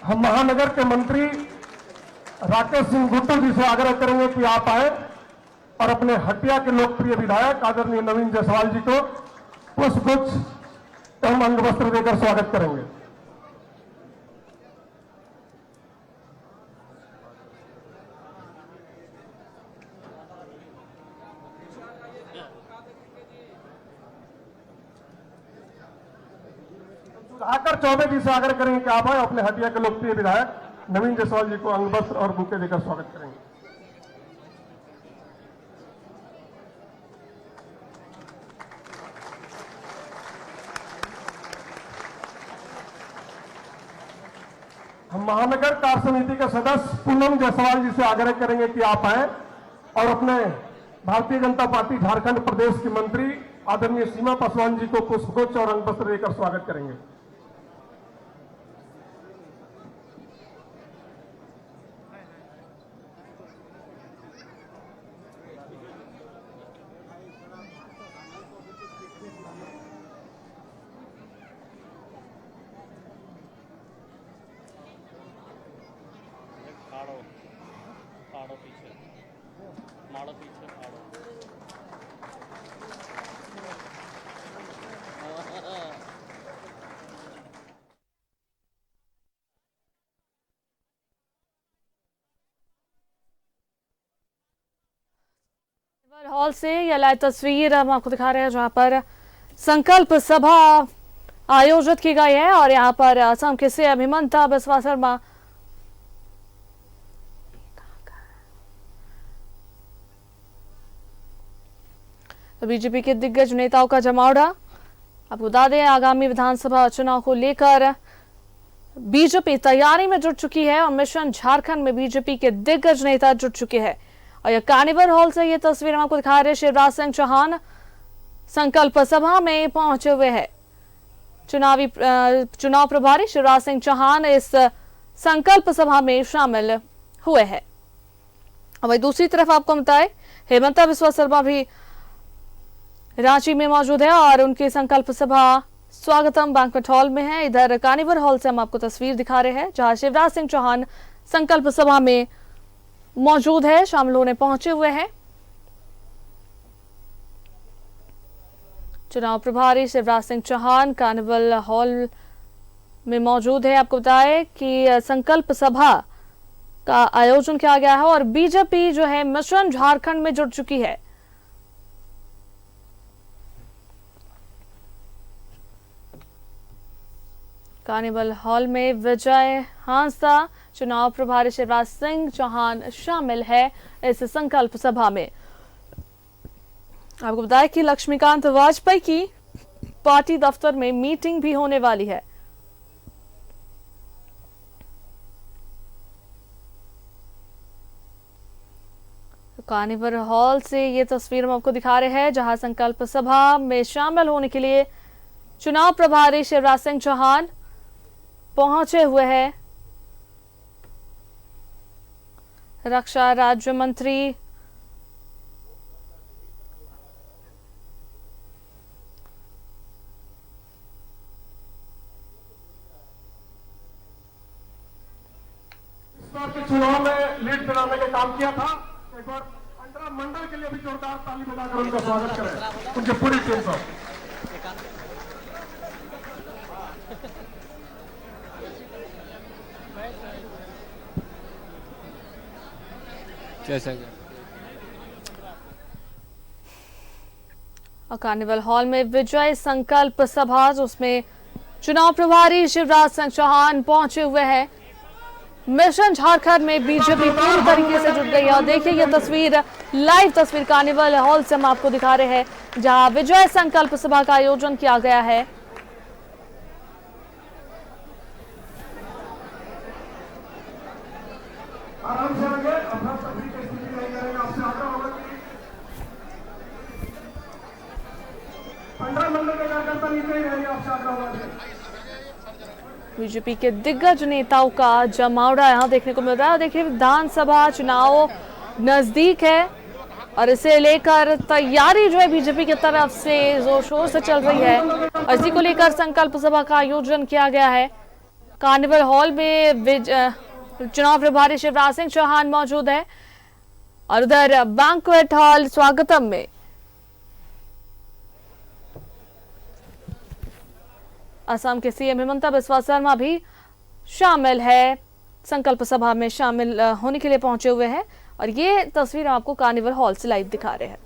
हम महानगर के मंत्री राकेश सिंह गुट्टू जी से आग्रह करेंगे कि आप आए और अपने हटिया के लोकप्रिय विधायक आदरणीय नवीन जायसवाल जी को पुष्पगुच्छ एवं अंगवस्त्र देकर स्वागत करेंगे। सुधाकर चौबे जी से आग्रह करेंगे कि आप आए अपने हटिया के लोकप्रिय विधायक नवीन जायसवाल जी को अंगवस्त्र और बुके देकर स्वागत करेंगे। हम महानगर कार्य समिति के सदस्य पूनम जायसवाल जी से आग्रह करेंगे कि आप आए और अपने भारतीय जनता पार्टी झारखंड प्रदेश की मंत्री आदरणीय सीमा पासवान जी को पुष्पगुच्छ और अंगवस्त्र देकर स्वागत करेंगे। हॉल से यह लाइव तस्वीर हम आपको दिखा रहे हैं जहां पर संकल्प सभा आयोजित की गई है और यहां पर असम के सीएम हिमंता बिस्वा शर्मा तो बीजेपी के दिग्गज नेताओं का जमावड़ा। आपको बता दें आगामी विधानसभा चुनाव को लेकर बीजेपी तैयारी में जुट चुकी है और मिशन झारखंड में बीजेपी के दिग्गज नेता जुट चुके हैं। और यह कार्निवल हॉल से ये तस्वीर हम आपको दिखा रहे हैं। शिवराज सिंह चौहान संकल्प सभा में पहुंचे हुए हैं। चुनाव प्रभारी शिवराज सिंह चौहान इस संकल्प सभा में शामिल हुए हैं। और वही दूसरी तरफ आपको बताएं हिमंता बिस्वा शर्मा भी रांची में मौजूद है और उनकी संकल्प सभा स्वागतम बैंक्वेट हॉल में है। इधर कार्निवल हॉल से हम आपको तस्वीर दिखा रहे हैं जहां शिवराज सिंह चौहान संकल्प सभा में मौजूद है, शामिल होने पहुंचे हुए हैं। चुनाव प्रभारी शिवराज सिंह चौहान कार्निवल हॉल में मौजूद है। आपको बताएं कि संकल्प सभा का आयोजन किया गया है और बीजेपी जो है मिशन झारखंड में जुट चुकी है। कार्निवल हॉल में विजय हांसदा चुनाव प्रभारी शिवराज सिंह चौहान शामिल है इस संकल्प सभा में। आपको बताया कि लक्ष्मीकांत वाजपेयी की पार्टी दफ्तर में मीटिंग भी होने वाली है। कार्निवल हॉल से ये तस्वीर हम आपको दिखा रहे हैं जहां संकल्प सभा में शामिल होने के लिए चुनाव प्रभारी शिवराज सिंह चौहान पहुंचे हुए हैं। रक्षा राज्य मंत्री इस बार के चुनाव में लीड दिलाने का काम किया था। एक बार अंतरा मंडल के लिए भी जोरदार ताली बजाकर उनका स्वागत करें उनकी पूरी टीम से। और कार्निवल हॉल में विजय संकल्प सभा उसमें चुनाव प्रभारी शिवराज सिंह चौहान पहुंचे हुए हैं। मिशन झारखंड में बीजेपी पूरी तरीके से जुट गई है और देखिए ये तस्वीर लाइव तस्वीर कार्निवल हॉल से हम आपको दिखा रहे हैं जहां विजय संकल्प सभा का आयोजन किया गया है। आराम से लगे अपना सभी की स्थिति नहीं करेंगे। आपसे आग्रह होगा कि 15 मंडल के कार्यकर्ता नीचे ही रहेंगे। आपसे आग्रह होगा। बीजेपी के दिग्गज नेताओं का जमावड़ा यहां देखने को मिल रहा है। देखिए विधानसभा चुनाव नजदीक है और इसे लेकर तैयारी जो है बीजेपी की तरफ से जोर शोर से चल रही है और इसी को लेकर संकल्प सभा का आयोजन किया गया है कार्निवल हॉल में चुनाव प्रभारी शिवराज सिंह चौहान मौजूद है और उधर बैंक्वेट हॉल स्वागतम में असम के सीएम हिमंता बिस्वा शर्मा भी शामिल है, संकल्प सभा में शामिल होने के लिए पहुंचे हुए हैं और ये तस्वीर आपको कार्निवल हॉल से लाइव दिखा रहे हैं।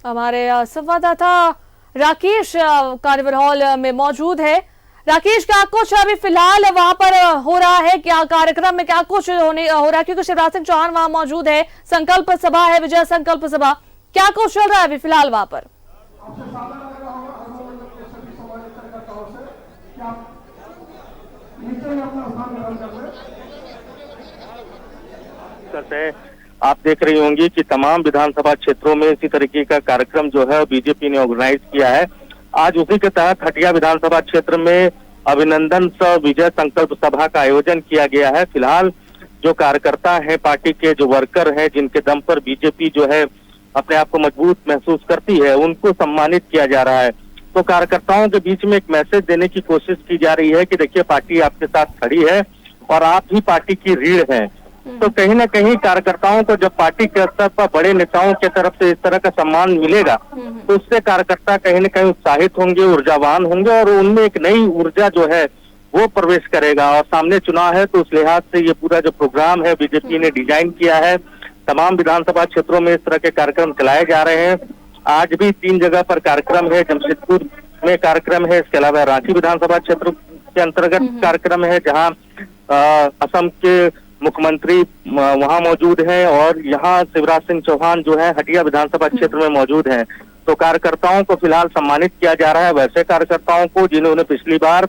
हमारे संवाददाता राकेश कार्निवल हॉल में मौजूद है। राकेश, क्या कुछ अभी फिलहाल वहां पर हो रहा है, क्या कार्यक्रम में क्या कुछ हो रहा है, क्योंकि शिवराज सिंह चौहान वहां मौजूद है, संकल्प सभा है, विजय संकल्प सभा, क्या कुछ चल रहा है अभी फिलहाल वहां पर? आप देख रही होंगी कि तमाम विधानसभा क्षेत्रों में इसी तरीके का कार्यक्रम जो है बीजेपी ने ऑर्गेनाइज किया है। आज उसी के तहत हटिया विधानसभा क्षेत्र में अभिनंदन सह विजय संकल्प सभा का आयोजन किया गया है। फिलहाल जो कार्यकर्ता है, पार्टी के जो वर्कर हैं, जिनके दम पर बीजेपी जो है अपने आप को मजबूत महसूस करती है, उनको सम्मानित किया जा रहा है। तो कार्यकर्ताओं के बीच में एक मैसेज देने की कोशिश की जा रही है कि देखिए, पार्टी आपके साथ खड़ी है और आप ही पार्टी की रीढ़ हैं। तो कहीं ना कहीं कार्यकर्ताओं को जब पार्टी के स्तर पर बड़े नेताओं की तरफ से इस तरह का सम्मान मिलेगा तो उससे कार्यकर्ता कहीं ना कहीं उत्साहित होंगे, ऊर्जावान होंगे और उनमें एक नई ऊर्जा जो है वो प्रवेश करेगा। और सामने चुनाव है तो उस लिहाज से ये पूरा जो प्रोग्राम है बीजेपी ने डिजाइन किया है। तमाम विधानसभा क्षेत्रों में इस तरह के कार्यक्रम चलाए जा रहे हैं। आज भी 3 जगह पर कार्यक्रम है, जमशेदपुर में कार्यक्रम है, इसके अलावा रांची विधानसभा क्षेत्र के अंतर्गत कार्यक्रम है, जहाँ असम के मुख्यमंत्री वहां मौजूद हैं और यहाँ शिवराज सिंह चौहान जो है हटिया विधानसभा क्षेत्र में मौजूद हैं। तो कार्यकर्ताओं को फिलहाल सम्मानित किया जा रहा है, वैसे कार्यकर्ताओं को जिन्होंने पिछली बार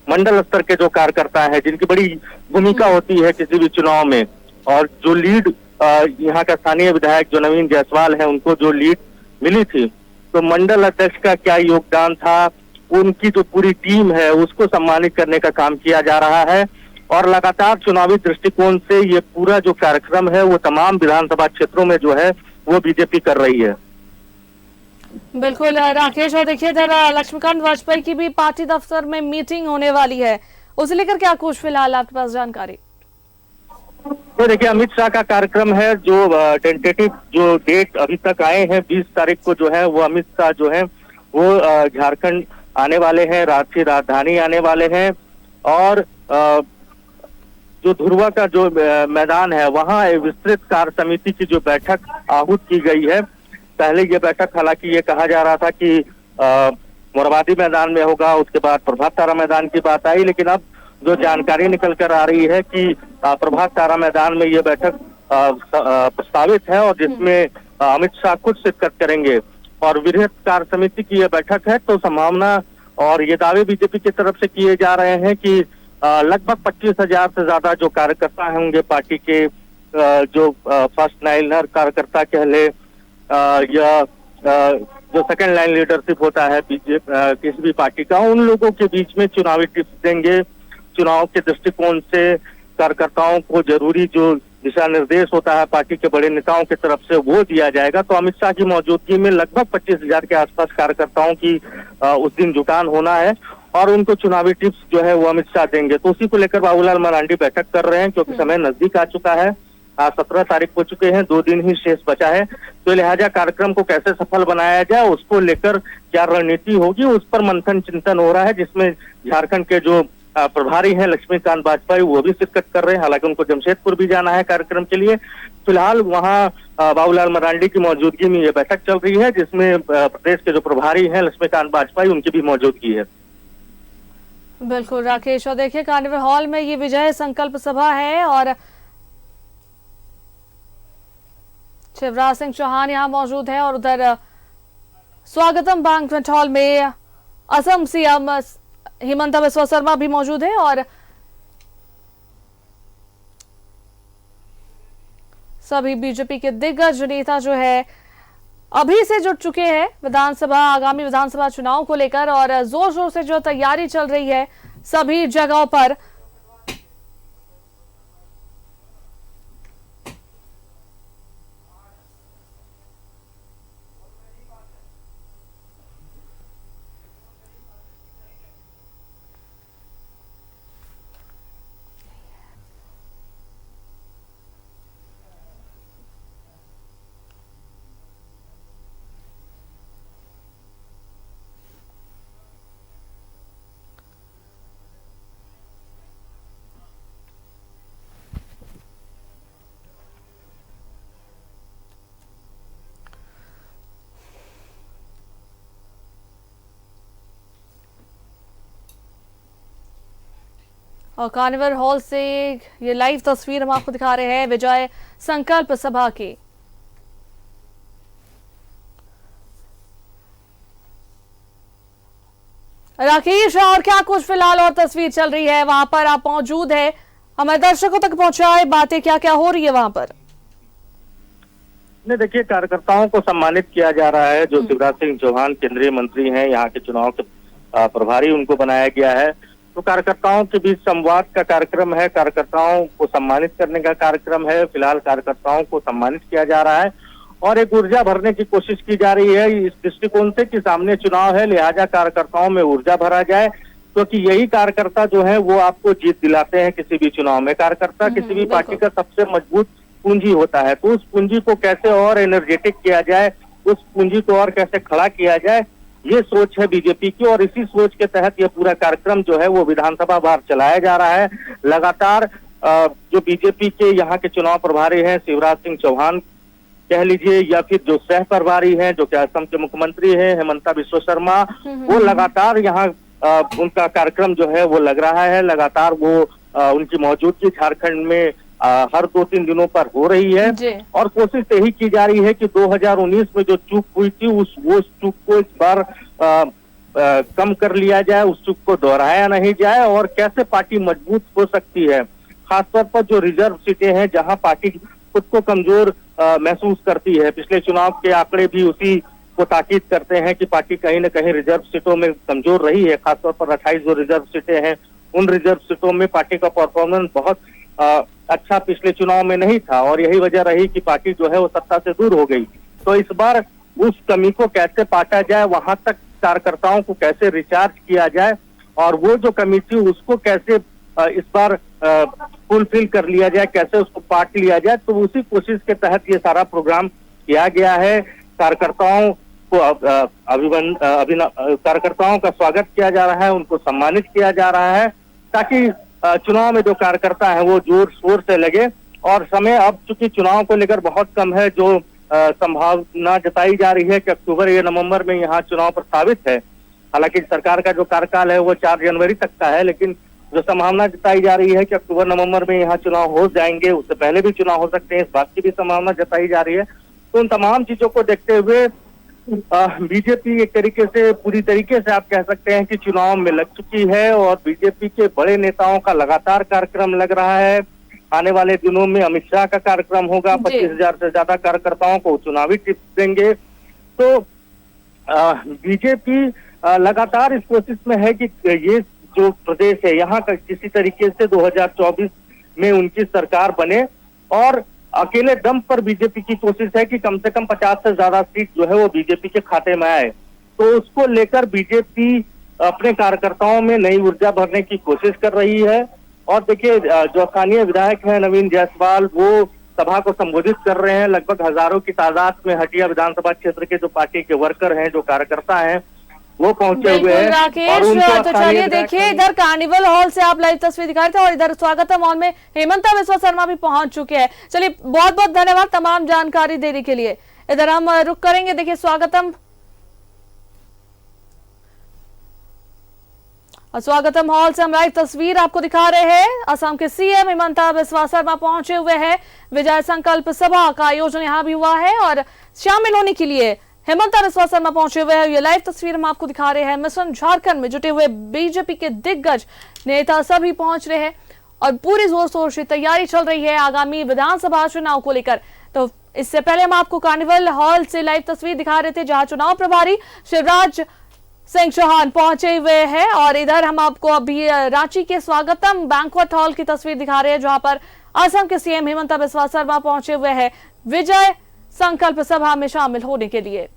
मंडल स्तर के जो कार्यकर्ता हैं, जिनकी बड़ी भूमिका होती है किसी भी चुनाव में, और जो लीड यहाँ का स्थानीय विधायक जो नवीन जायसवाल है, उनको जो लीड मिली थी, तो मंडल अध्यक्ष का क्या योगदान था, उनकी जो पूरी टीम है उसको सम्मानित करने का काम किया जा रहा है। और लगातार चुनावी दृष्टिकोण से ये पूरा जो कार्यक्रम है वो तमाम विधानसभा क्षेत्रों में जो है वो बीजेपी कर रही है। बिल्कुल राकेश, और देखिए इधर लक्ष्मीकांत वाजपेयी की भी पार्टी दफ्तर में मीटिंग होने वाली है, उसे लेकर क्या कुछ फिलहाल आपके पास जानकारी? तो देखिए, अमित शाह का कार्यक्रम है, जो टेंटेटिव जो डेट अभी तक आए हैं 20 तारीख को जो है वो अमित शाह जो है वो झारखंड आने वाले हैं, रांची राजधानी आने वाले हैं। और जो धुरवा का जो मैदान है वहाँ विस्तृत कार्य समिति की जो बैठक आहूत की गई है। पहले ये बैठक हालांकि ये कहा जा रहा था कि मोरहाबादी मैदान में होगा, उसके बाद प्रभात तारा मैदान की बात आई, लेकिन अब जो जानकारी निकल कर आ रही है कि प्रभात तारा मैदान में ये बैठक प्रस्तावित है और जिसमें अमित शाह खुद शिरकत करेंगे और वृहद कार्य समिति की ये बैठक है। तो संभावना और ये दावे बीजेपी की तरफ से किए जा रहे हैं कि लगभग 25,000 से ज्यादा जो कार्यकर्ता होंगे पार्टी के, जो फर्स्ट लाइनर कार्यकर्ता कह ले या जो सेकंड लाइन लीडरशिप होता है किसी भी पार्टी का, उन लोगों के बीच में चुनावी टिप्स देंगे। चुनाव के दृष्टिकोण से कार्यकर्ताओं को जरूरी जो दिशा निर्देश होता है पार्टी के बड़े नेताओं की तरफ से वो दिया जाएगा। तो अमित शाह की मौजूदगी में लगभग 25,000 के आसपास कार्यकर्ताओं की उस दिन जुटान होना है और उनको चुनावी टिप्स जो है वो अमित शाह देंगे। तो उसी को लेकर बाबूलाल मरांडी बैठक कर रहे हैं, क्योंकि समय नजदीक आ चुका है। 17 तारीख हो चुके हैं, 2 दिन ही शेष बचा है। तो लिहाजा कार्यक्रम को कैसे सफल बनाया जाए, उसको लेकर क्या रणनीति होगी, उस पर मंथन चिंतन हो रहा है, जिसमें झारखंड के जो प्रभारी हैं लक्ष्मीकांत वाजपेयी वो भी शिरकत कर रहे हैं। हालांकि उनको जमशेदपुर भी जाना है कार्यक्रम के लिए। फिलहाल वहाँ बाबूलाल मरांडी की मौजूदगी में ये बैठक चल रही है, जिसमें प्रदेश के जो प्रभारी हैं लक्ष्मीकांत वाजपेयी, उनकी भी मौजूदगी है। बिल्कुल राकेश, और देखिए कार्निवल हॉल में ये विजय संकल्प सभा है और शिवराज सिंह चौहान यहाँ मौजूद है और उधर स्वागतम बैंक्वेट हॉल में असम सीएम हिमंता बिस्वा शर्मा भी मौजूद है और सभी बीजेपी के दिग्गज नेता जो है अभी से जुट चुके हैं विधानसभा, आगामी विधानसभा चुनाव को लेकर, और जोर शोर से जो तैयारी चल रही है सभी जगहों पर। और कार्निवल हॉल से ये लाइव तस्वीर हम आपको दिखा रहे हैं विजय संकल्प सभा की। राकेश, और क्या कुछ फिलहाल और तस्वीर चल रही है वहां पर, आप मौजूद है, हमारे दर्शकों तक पहुंचाए बातें क्या क्या हो रही है वहां पर। नहीं, देखिए, कार्यकर्ताओं को सम्मानित किया जा रहा है। जो शिवराज सिंह चौहान केंद्रीय मंत्री हैं, यहाँ के चुनाव के प्रभारी उनको बनाया गया है। तो कार्यकर्ताओं के बीच संवाद का कार्यक्रम है, कार्यकर्ताओं को सम्मानित करने का कार्यक्रम है। फिलहाल कार्यकर्ताओं को सम्मानित किया जा रहा है और एक ऊर्जा भरने की कोशिश की जा रही है इस दृष्टिकोण से कि सामने चुनाव है, लिहाजा कार्यकर्ताओं में ऊर्जा भरा जाए, क्योंकि यही कार्यकर्ता जो है वो आपको जीत दिलाते हैं किसी भी चुनाव में। कार्यकर्ता किसी भी पार्टी का सबसे मजबूत पूंजी होता है, तो उस पूंजी को कैसे और एनर्जेटिक किया जाए, उस पूंजी को और कैसे खड़ा किया जाए, ये सोच है बीजेपी की। और इसी सोच के तहत ये पूरा कार्यक्रम जो है वो विधानसभा वार चलाया जा रहा है। लगातार जो बीजेपी के यहाँ के चुनाव प्रभारी हैं, शिवराज सिंह चौहान कह लीजिए, या फिर जो सह प्रभारी हैं, जो कि असम के मुख्यमंत्री हैं हेमंता बिस्वा शर्मा, वो लगातार यहाँ उनका कार्यक्रम जो है वो लग रहा है। लगातार वो उनकी मौजूदगी झारखंड में हर 2-3 दिनों पर हो रही है और कोशिश यही की जा रही है कि 2019 में जो चूक हुई थी वो चूक को इस बार कम कर लिया जाए, उस चूक को दोहराया नहीं जाए और कैसे पार्टी मजबूत हो सकती है। खासतौर पर जो रिजर्व सीटें हैं जहां पार्टी खुद को कमजोर महसूस करती है, पिछले चुनाव के आंकड़े भी उसी को ताकीद करते हैं कि पार्टी कहीं न कहीं रिजर्व सीटों में कमजोर रही है। खासतौर पर 28 जो रिजर्व सीटें हैं, उन रिजर्व सीटों में पार्टी का परफॉर्मेंस बहुत अच्छा पिछले चुनाव में नहीं था और यही वजह रही कि पार्टी जो है वो सत्ता से दूर हो गई। तो इस बार उस कमी को कैसे पाटा जाए, वहां तक कार्यकर्ताओं को कैसे रिचार्ज किया जाए और वो जो कमी थी उसको कैसे इस बार फुलफिल कर लिया जाए, कैसे उसको पाट लिया जाए, तो उसी कोशिश के तहत ये सारा प्रोग्राम किया गया है। कार्यकर्ताओं को कार्यकर्ताओं का स्वागत किया जा रहा है, उनको सम्मानित किया जा रहा है ताकि चुनाव में जो कार्यकर्ता है वो जोर शोर से लगे। और समय अब चूंकि चुनाव को लेकर बहुत कम है, जो संभावना जताई जा रही है कि अक्टूबर या नवंबर में यहाँ चुनाव प्रस्तावित है। हालांकि सरकार का जो कार्यकाल है वो 4 जनवरी तक का है, लेकिन जो संभावना जताई जा रही है कि अक्टूबर नवंबर में यहाँ चुनाव हो जाएंगे, उससे पहले भी चुनाव हो सकते हैं, इस बात की भी संभावना जताई जा रही है। तो उन तमाम चीजों को देखते हुए बीजेपी एक तरीके से पूरी तरीके से आप कह सकते हैं कि चुनाव में लग चुकी है और बीजेपी के बड़े नेताओं का लगातार कार्यक्रम लग रहा है। आने वाले दिनों में अमित शाह का कार्यक्रम होगा, 25,000 से ज्यादा कार्यकर्ताओं को चुनावी टिप्स देंगे। तो बीजेपी लगातार इस कोशिश में है कि ये जो प्रदेश है यहाँ का किसी तरीके से 2024 में उनकी सरकार बने और अकेले दम पर बीजेपी की कोशिश है कि कम से कम 50 से ज्यादा सीट जो है वो बीजेपी के खाते में आए। तो उसको लेकर बीजेपी अपने कार्यकर्ताओं में नई ऊर्जा भरने की कोशिश कर रही है। और देखिए, जो स्थानीय विधायक है नवीन जायसवाल, वो सभा को संबोधित कर रहे हैं। लगभग हजारों की तादाद में हटिया विधानसभा क्षेत्र के जो पार्टी के वर्कर हैं, जो कार्यकर्ता हैं, वो पहुंचे हुए हैं। राकेश, तो चलिए देखिए, इधर कार्निवल हॉल से आप लाइव तस्वीर दिखा रहे थे और इधर स्वागतम हॉल में हेमंता बिस्वा शर्मा भी पहुंच चुके हैं। चलिए, बहुत बहुत धन्यवाद तमाम जानकारी देने के लिए। इधर हम रुक करेंगे, देखिए स्वागतम हॉल से हम लाइव तस्वीर आपको दिखा रहे हैं। असम के सीएम हेमंता बिस्वा शर्मा पहुंचे हुए हैं। विजय संकल्प सभा का आयोजन यहाँ भी हुआ है और शामिल होने के लिए हेमंता बिस्वा शर्मा पहुंचे हुए हैं। ये लाइव तस्वीर हम आपको दिखा रहे हैं। मिशन झारखंड में जुटे हुए बीजेपी के दिग्गज नेता सभी पहुंच रहे हैं और पूरी जोर शोर से तैयारी चल रही है आगामी विधानसभा चुनाव को लेकर। तो इससे पहले हम आपको कार्निवल हॉल से लाइव तस्वीर दिखा रहे थे, जहां चुनाव प्रभारी शिवराज सिंह चौहान पहुंचे हुए हैं और इधर हम आपको अभी रांची के स्वागतम बैंक्वेट हॉल की तस्वीर दिखा रहे हैं, जहां पर असम के सीएम हेमंता बिस्वा शर्मा पहुंचे हुए हैं विजय संकल्प सभा में शामिल होने के लिए।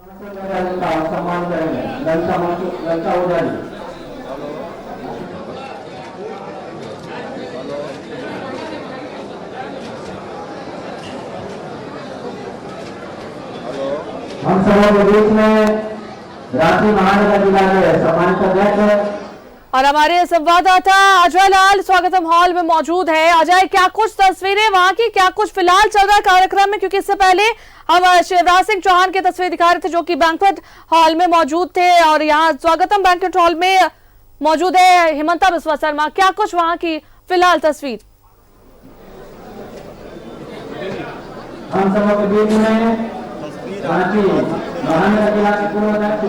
सम्मान करेंगे ललिता उदारी। हम सभा के बीच में रांची महानगर जिला के सम्मानित अध्यक्ष और हमारे संवाददाता अजय लाल स्वागतम हॉल में मौजूद है। अजय, क्या कुछ तस्वीरें वहां की, क्या कुछ फिलहाल चल रहा है कार्यक्रम में? क्योंकि इससे पहले हम शिवराज सिंह चौहान की तस्वीर दिखा रहे थे जो कि बैंक्वेट हॉल में मौजूद थे और यहाँ स्वागतम बैंक्वेट हॉल में मौजूद है हेमंता बिस्वा शर्मा। क्या कुछ वहां की फिलहाल तस्वीर? हम सब के बीच में रांची महानगर जिला के पूर्व अध्यक्ष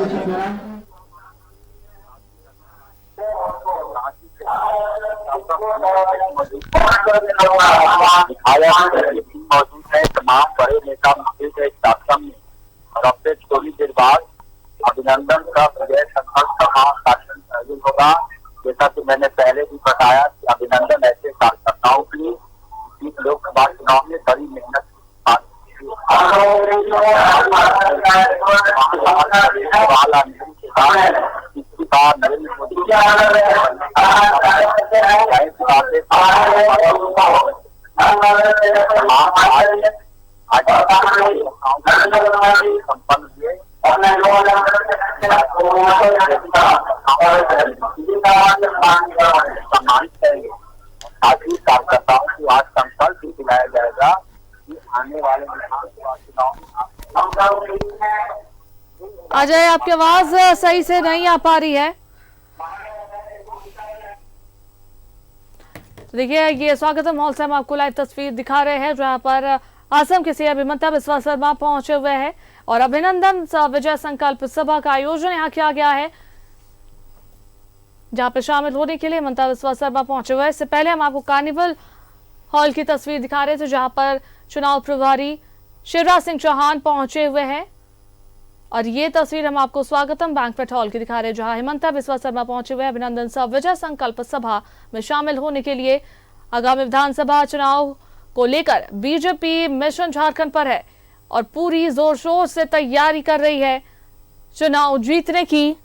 सत्यनारायण मौजूद है। तमाम बड़े नेता मौजूद है इस कार्यक्रम में और अब से थोड़ी देर बाद अभिनंदन का विजय संकल्प का कार्यक्रम आयोजन होगा। जैसा कि मैंने पहले भी बताया कि अभिनंदन ऐसे कार्यकर्ताओं के लिए लोकसभा चुनाव में बड़ी मेहनत पिछली बार नरेंद्र मोदी संपन्न हुए सम्मानित करेंगे। साथी कार्यकर्ताओं को आज संकल्प भी दिलाया जाएगा कि आने वाले विधानसभा चुनाव में। अजय, आपकी आवाज सही से नहीं आ पा रही है। देखिए, ये स्वागतम हॉल से हम आपको लाइव तस्वीर दिखा रहे हैं जहां पर असम के सीएम हेमंता बिस्वा शर्मा पहुंचे हुए हैं और अभिनंदन विजय संकल्प सभा का आयोजन यहाँ किया गया है जहां पर शामिल होने के लिए हेमंता बिस्वा शर्मा पहुंचे हुए हैं। इससे पहले हम आपको कार्निवल हॉल की तस्वीर दिखा रहे थे जहां पर चुनाव प्रभारी शिवराज सिंह चौहान पहुंचे हुए हैं और ये तस्वीर हम आपको स्वागतम बैंक्वेट हॉल की दिखा रहे हैं जहां हेमंता बिस्वा शर्मा पहुंचे हुए अभिनंदन सह विजय संकल्प सभा में शामिल होने के लिए। आगामी विधानसभा चुनाव को लेकर बीजेपी मिशन झारखंड पर है और पूरी जोर शोर से तैयारी कर रही है चुनाव जीतने की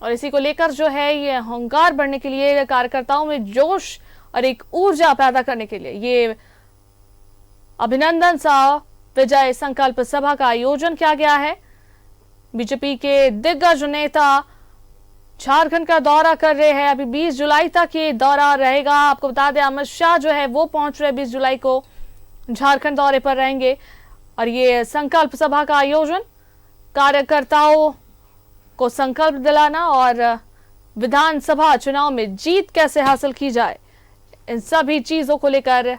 और इसी को लेकर जो है ये हुंकार बढ़ने के लिए, कार्यकर्ताओं में जोश और एक ऊर्जा पैदा करने के लिए ये अभिनंदन सह विजय संकल्प सभा का आयोजन किया गया है। बीजेपी के दिग्गज नेता झारखंड का दौरा कर रहे हैं। अभी 20 जुलाई तक ये दौरा रहेगा। आपको बता दें अमित शाह जो है वो पहुंच रहे 20 जुलाई को झारखंड दौरे पर रहेंगे और ये संकल्प सभा का आयोजन कार्यकर्ताओं को संकल्प दिलाना और विधानसभा चुनाव में जीत कैसे हासिल की जाए इन सभी चीजों को लेकर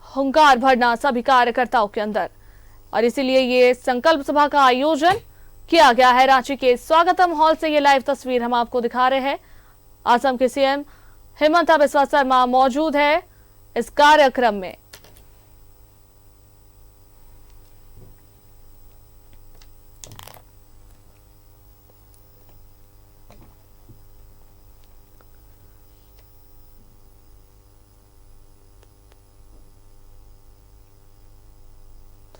हुंकार भरना सभी कार्यकर्ताओं के अंदर और इसीलिए ये संकल्प सभा का आयोजन किया गया है। रांची के स्वागतम हॉल से ये लाइव तस्वीर हम आपको दिखा रहे हैं। असम के सीएम हेमंता बिस्वा शर्मा मौजूद है इस कार्यक्रम में।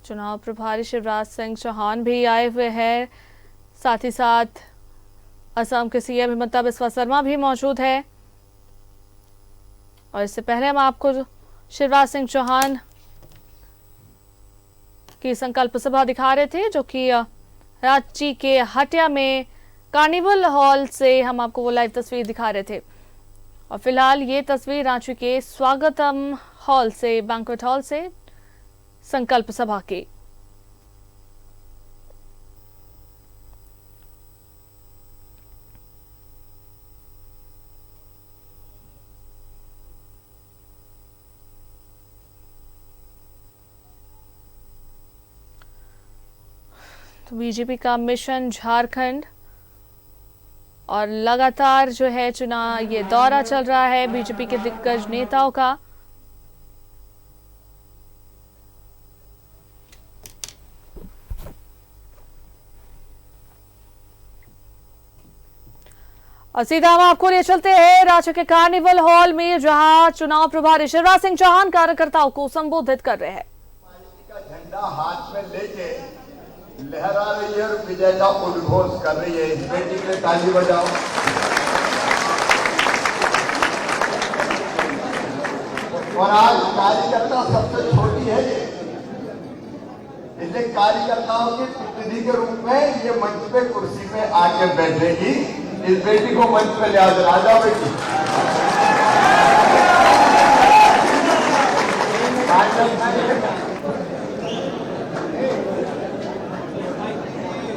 चुनाव प्रभारी शिवराज सिंह चौहान भी आए हुए हैं, साथ ही साथ असम के सीएम हेमंता बिस्वा शर्मा भी मौजूद है और इससे पहले हम आपको शिवराज सिंह चौहान की संकल्प सभा दिखा रहे थे जो कि रांची के हटिया में कार्निवल हॉल से हम आपको वो लाइव तस्वीर दिखा रहे थे और फिलहाल ये तस्वीर रांची के स्वागतम हॉल से, बैंक्वेट हॉल से संकल्प सभा के। तो बीजेपी का मिशन झारखंड और लगातार जो है चुनाव ये दौरा चल रहा है बीजेपी के दिग्गज नेताओं का। और सीधा हम आपको ले चलते हैं रांची के कार्निवल हॉल में जहां चुनाव प्रभारी शिवराज सिंह चौहान कार्यकर्ताओं को संबोधित कर रहे हैं। का झंडा हाथ में लेके लहरा रही है और विजय का उद्घोष कर रही है। इस बेटी के लिए ताली बजाओ। और आज कार्यकर्ता सबसे छोटी है ये, इसलिए कार्यकर्ताओं के प्रतिनिधि के रूप में ये मंच पे कुर्सी पे आके बैठेगी इस बेटी को मंच पे ले आ जाओ बेटी।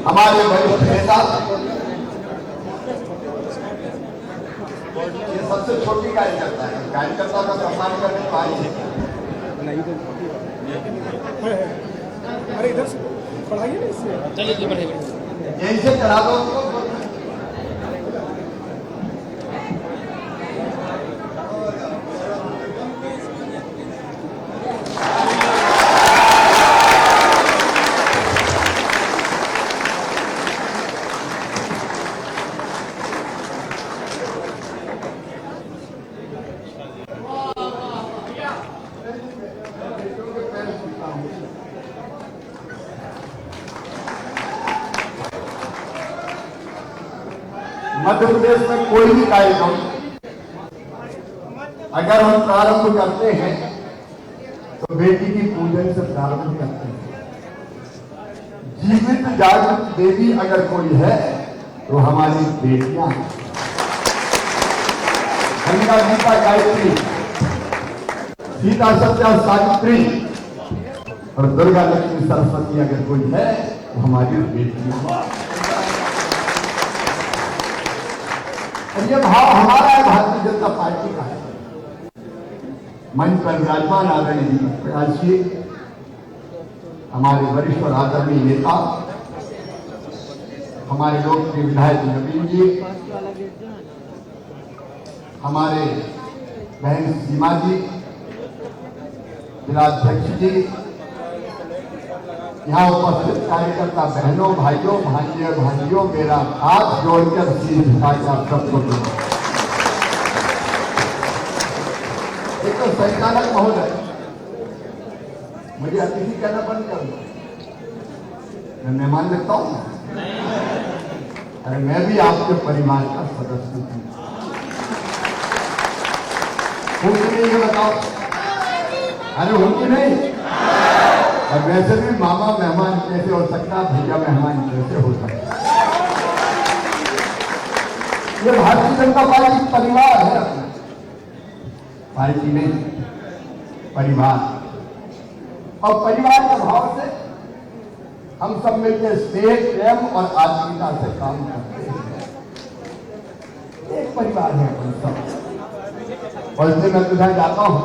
हमारे वरिष्ठ नेता, ये सबसे छोटी कार्यकर्ता है, कार्यकर्ता का सम्मान करने को आई है। अरे इधर से पढ़ाइए ना इससे, चलिए बढ़िए यहीं से करा दो उसको। मध्य प्रदेश में कोई भी कार्यक्रम अगर हम प्रारंभ करते हैं तो बेटी की पूजन से प्रारंभ करते हैं। जीवित जागृत देवी अगर कोई है तो हमारी बेटियां हैं। गंगा गीता गायत्री, सीता सत्या सावित्री और दुर्गा लक्ष्मी सरस्वती अगर कोई है तो हमारी बेटियां हैं। और ये भाव हमारा है, भारतीय जनता पार्टी का है। मंच पर विराजमान आदरणीय दीपक प्रकाश जी, हमारे वरिष्ठ और आदरणीय नेता, हमारे लोकप्रिय विधायक नवीन जी, हमारे बहन सीमा जी, जिलाध्यक्ष जी, यहाँ उपस्थित कार्यकर्ता बहनों, भाइयों, भांजियों, मेरा हाथ जोड़कर शीश झुकाकर आप सबको एक तो संचालक महोदय, मुझे अतिथि कहना बंद कर दो, मैं मेहमान लगता हूँ। अरे मैं भी आपके परिवार का सदस्य हूँ, नहीं ये बताओ? अरे हूँ कि नहीं? और वैसे भी मामा मेहमान कैसे हो सकता, भैया मेहमान कैसे हो सकता? ये भारतीय जनता पार्टी परिवार है, अपना पार्टी नहीं, परिवार। और परिवार के भाव से हम सब मिलकर स्नेह, प्रेम और आत्मीयता से काम करते हैं। एक परिवार है अपन सब। और इससे मैं तुझे जाता हूं,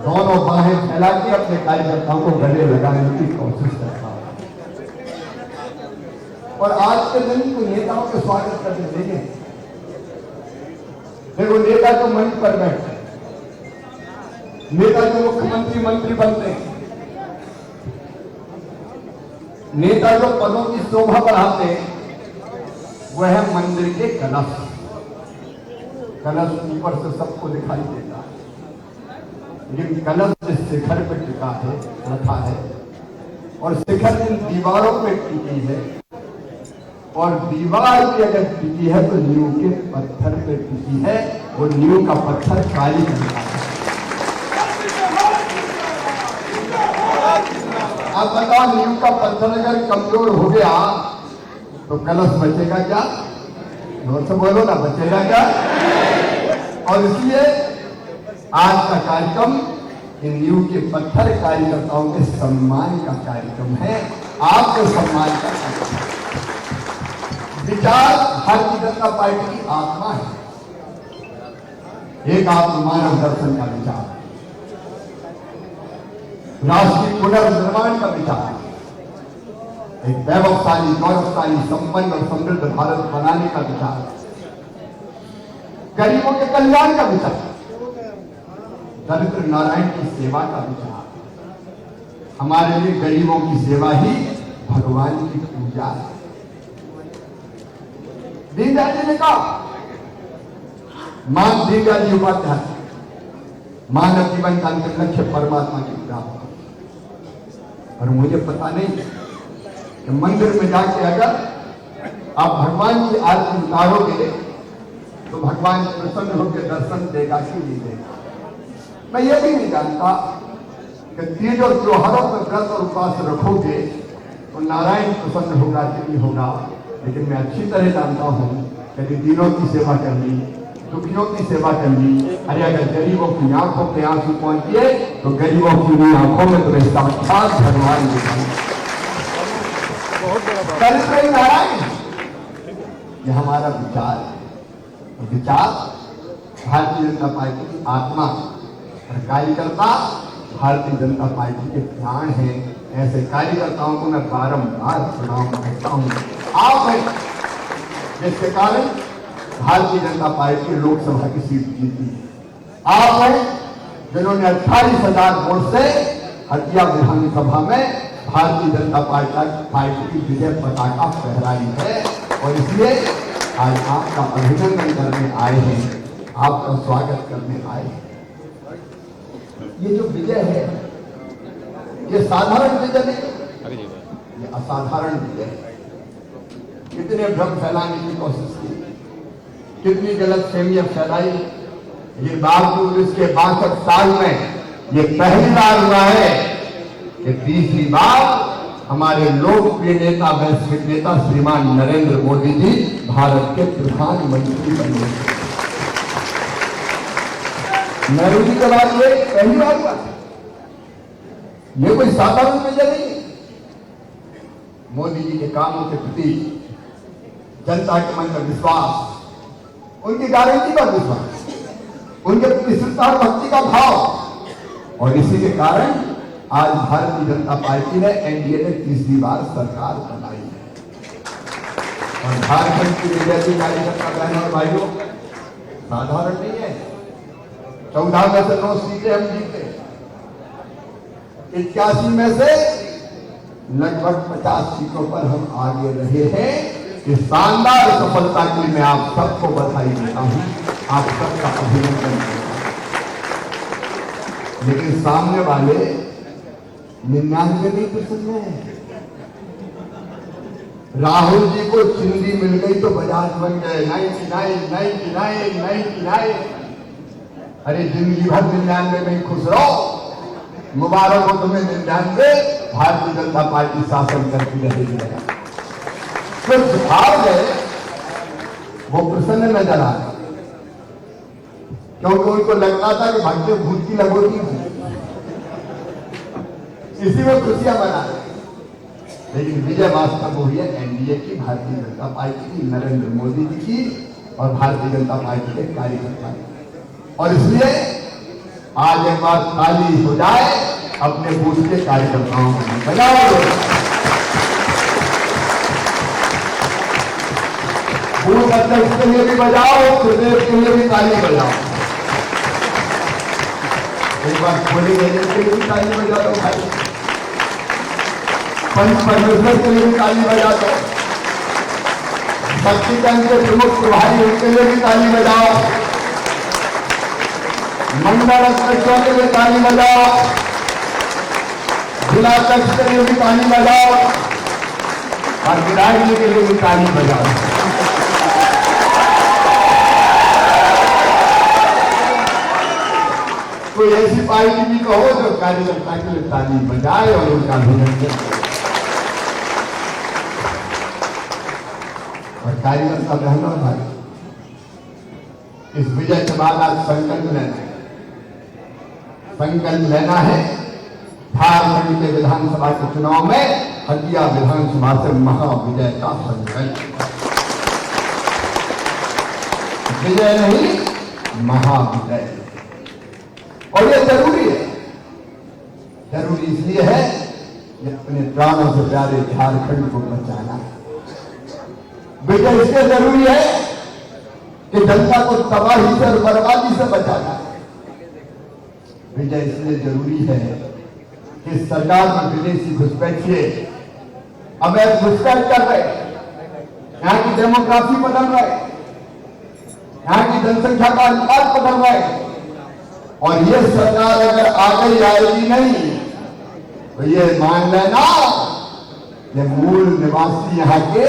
दोनों बाहें फैला के अपने कार्यकर्ताओं को गले लगाने की कोशिश करता हूं। और आज के दिन को नेताओं के स्वागत करने देंगे। देखो, नेता जो मंच पर बैठते, नेता जो मुख्यमंत्री मंत्री बनते हैं, नेता जो पदों की शोभा बढ़ाते हैं, वह है मंदिर के कलश। कलश ऊपर से सबको दिखाई देता है, लेकिन कलश जिस शिखर पर टिका है, रखा है, और शिखर जिन दीवारों पर टिकी है, और दीवार भी अगर टिकी है तो नींव के पत्थर पर टिकी है। वो नींव का पत्थर काली बनता है। अब बताओ, नींव का पत्थर अगर कमजोर हो गया तो कलश बचेगा क्या? जोर से बोलो ना, बचेगा क्या? और इसलिए आज का कार्यक्रम इन नींव के पत्थर कार्यकर्ताओं के सम्मान का कार्यक्रम है, आपके सम्मान का कार्यक्रम है। विचार भारतीय जनता पार्टी की आत्मा है, एक आत्म मानव दर्शन का विचार, राष्ट्रीय पुनर्निर्माण का विचार, एक वैभवशाली, गौरवशाली, संपन्न और समृद्ध भारत बनाने का विचार, गरीबों के कल्याण का विचार, दरिद्र नारायण की सेवा का विचार। हमारे लिए गरीबों की सेवा ही भगवान की पूजा है। दीनदयाल जी ने कहा, मान दीनदयाल जी उपाध्याय, मानव जीवन का अंतिम लक्ष्य परमात्मा की प्राप्ति। और मुझे पता नहीं कि मंदिर में जाके अगर आप भगवान की आरती उतारोगे तो भगवान प्रसन्न होकर दर्शन देगा कि नहीं देगा। मैं ये भी नहीं जानता कि तीज और त्योहारों में व्रत और उपवास रखोगे तो नारायण प्रसन्न होगा कि नहीं होगा, लेकिन मैं अच्छी तरह जानता हूं कभी दीनों की सेवा करनी, दुखियों की सेवा करनी। अरे अगर गरीबों की आंखों पे आंसू पहुंचिए तो गरीबों की आंखों में तुम्हें साक्षात भगवान दिखाई। चरित्र नारायण, ये हमारा विचार है। विचार भारतीय जनता पार्टी की आत्मा और कार्यकर्ता भारतीय जनता पार्टी के प्राण हैं। ऐसे कार्यकर्ताओं को मैं बारंबार प्रणाम करता हूं। आप हैं जिसके कारण भारतीय जनता पार्टी लोकसभा की सीट जीती। आप हैं जिन्होंने 28,000 वोट से हटिया विधानसभा में भारतीय जनता पार्टी की विजय पताका फहराई है। और इसलिए आज आपका अभिनंदन करने आए हैं, आपका स्वागत करने आए हैं। ये जो विजय है ये साधारण विजय नहीं, ये असाधारण विजय है। कितने भ्रम फैलाने की कोशिश की, कितनी गलत फहमियां फैलाई, ये बावजूद इसके 62 साल में ये पहली बार हुआ है कि तीसरी बार हमारे लोकप्रिय नेता वैश्विक नेता श्रीमान नरेंद्र मोदी जी भारत के प्रधानमंत्री बने। नेहरू जी के बाद ये पहली बार हुआ, ये कोई साधारण विजय नहीं है। मोदी जी के कामों के प्रति जनता के मन में विश्वास, उनकी गारंटी पर विश्वास, उनके प्रति श्रद्धा और भक्ति का भाव, और इसी के कारण आज भारतीय जनता पार्टी ने एनडीए ने तीसरी बार सरकार बनाई है। और झारखंड की विजय की कार्यकर्ता बहनों और भाइयों साधारण नहीं है। 14 में से 9 सीटें हम जीते, 81 में से लगभग 50 सीटों पर हम आगे रहे हैं। इस शानदार सफलता के लिए मैं आप सबको बधाई देता हूं, आप सबका अभिनंदन करता हूं। लेकिन सामने वाले 99% है। राहुल जी को चिंदी मिल गई तो बजाज बन गए 99। अरे जिंदगी भर 99 में खुश रहो, मुबारक हो तुम्हें 99। भारतीय जनता पार्टी शासन करती रहेगी। कुछ हार गए वो प्रसन्न नजर आ रहा, क्योंकि उनको लगता था कि भाग्य भूत की लगोटी है, इसी में खुशियां मना रहे। लेकिन विजय वास्तव हुई है एनडीए की, भारतीय जनता पार्टी की, नरेंद्र मोदी जी की और भारतीय जनता पार्टी के कार्यकर्ता की। और इसलिए आज एक बार ताली हो जाए अपने बूथ के कार्यकर्ताओं को बजाओ, बूथ अध्यक्ष के लिए भी बजाओ, प्रदेश के लिए भी ताली बजाओ। एक बार खोले गए के लिए भी ताली बजा दो भाई, पंच परमेश्वर के लिए भी ताली बजा दो, शक्तिकांत के प्रमुख प्रभारी उनके लिए भी ताली बजाओ, मंडल अध्यक्षों के लिए ताली बजाओ, जिला अध्यक्ष के लिए भी ताली बजाओ और विधायक जी के लिए भी ताली बजाओ। कोई ऐसी पार्टी भी कहो जो कार्यकर्ता के लिए ताली बजाए और उनका अभिनंदन करे। और कार्यकर्ता बहनों भाई, इस विजय के बाद आज संकल्प लेना है झारखंड के विधानसभा के चुनाव में हटिया विधानसभा से महाविजय का संकल्प। विजय नहीं, महाविजय। और ये जरूरी है, जरूरी इसलिए है कि अपने प्राणों से प्यारे झारखंड को बचाना है। विजय इसलिए जरूरी है कि जनता को तबाही से और बर्बादी से बचाना है। विजय इसलिए जरूरी है कि सरकार में विदेशी घुसपैठिए अवैध घुसपैठ कर रहे, यहाँ की डेमोग्राफी बदल रहे, यहाँ की जनसंख्या का अनुपात बदल रहे, और ये सरकार अगर आगे आएगी नहीं तो ये मान लेना ये मूल निवासी यहाँ के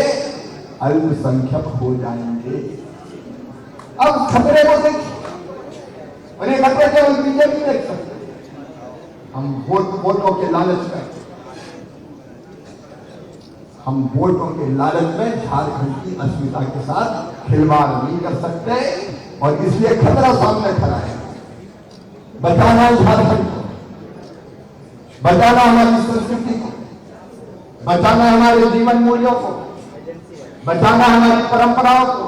अल्पसंख्यक हो जाएंगे। अब खतरे को देखिए, और ये खतरे केवल बीजेपी देख सकते। हम वोटों के लालच में हम वोटों के लालच में झारखंड की अस्मिता के साथ खिलवाड़ नहीं कर सकते और इसलिए खतरा सामने खड़ा है। बचाना है झारखंड को, बचाना हमारी संस्कृति को, बचाना हमारे जीवन मूल्यों को, बचाना हमारी परंपराओं को,